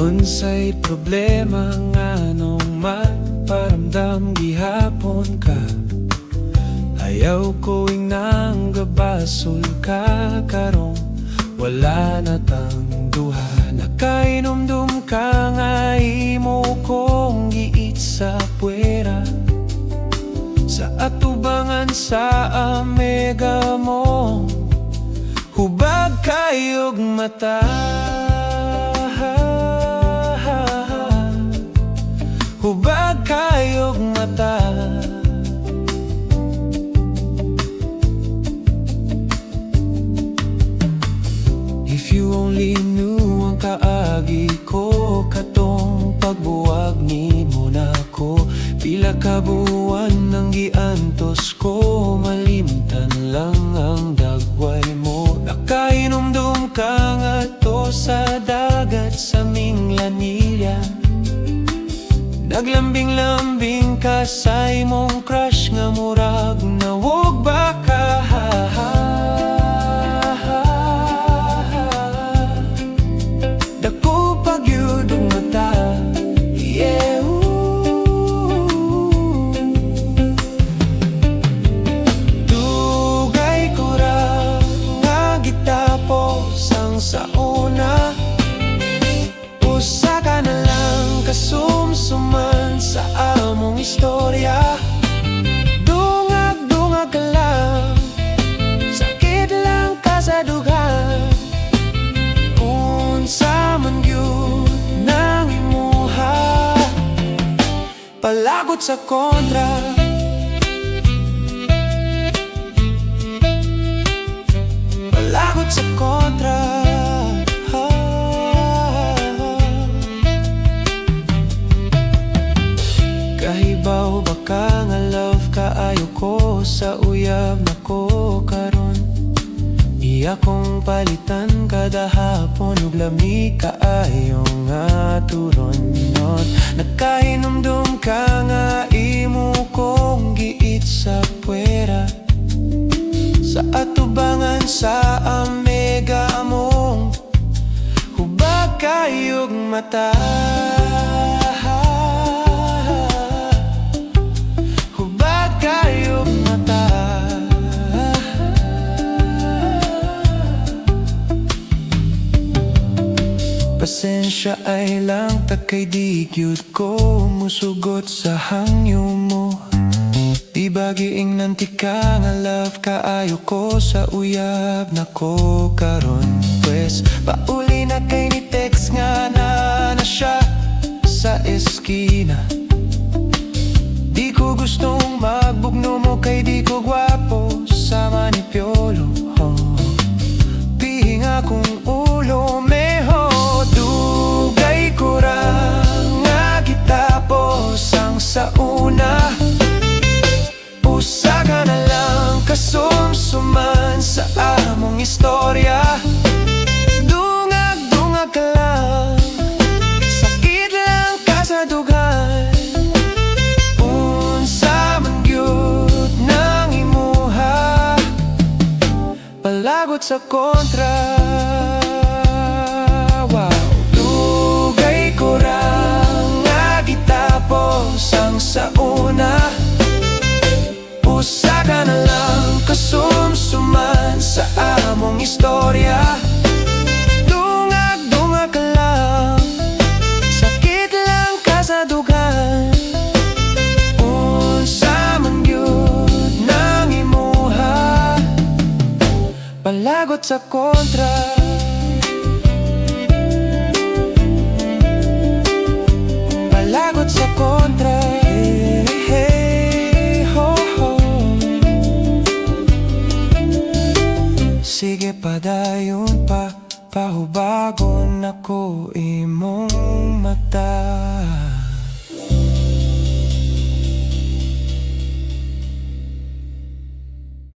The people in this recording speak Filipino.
Unsay problema nga nung maparamdam gihapon ka. Ayaw ko nang gabasol ka karong wala na tang duha. Nakainomdom ka nga imo kong giit sa puwera. Sa atubangan sa amega mo, hubag kayog mata. Hubag kayog mata. If you only knew ang kaagi ko katong pagbuwag ni mo na ko. Pila ka buwan nang giantos ko, malimtan lang ang dagway mo. Nakainomdom ka nga to sa dagat sa Minglanilla. Naglambing-lambing ka sa imong crush nga murag nawog ba ka? Dako pagyud ang mata, yeah. Dugay ko ra nga gitapos ang sauna. Usa ka na lang kasumsuman sa among istorya. Dungag-dungag ka lang, sakit lang ka sa dugan. Unsa man gyud nang imuha, palagot sa kontra. Palagot sa kontra. Kahibaw ba ka nga love kaayo ko, sa uyab na ko karon. Iya kong palitan kada hapon ug lami kaayo nga turon. Nakainomdom ka nga imo kong giit sa puwera. Sa atubangan sa amega mong, hubag kayog mata. Pasensya ay lang takay di gyud ko musugot sa hangyo mo. Di ba giing nanti ka nga love kaayo ko, sa uyab na ko karon. Pwes pauli na kay ni text nga na siya sa eskina. Di ko gustong magbugno mo kay di ko gwapo sa manipiolo. Pihing akong ulo meho. Dugay ko ra nga gitapos ang sauna. Usa ka na lang kasumsuman sa among istorya. Dungag-dungag ka lang, sakit lang ka sa dugan. Unsa man gyud nang imuha, palagot sa kontra. Dugay ko ra nga gitapos ang sauna. Usa ka na lang kasumsuman sa among istorya. Dungag-dungag ka lang, sakit lang ka sa dugan. Unsa man gyud nang imuha, palagot sa kontra. Palagot sa kontra. Hey, hey, ho, ho. Sige padayon pa, pahubagon ako imong mata.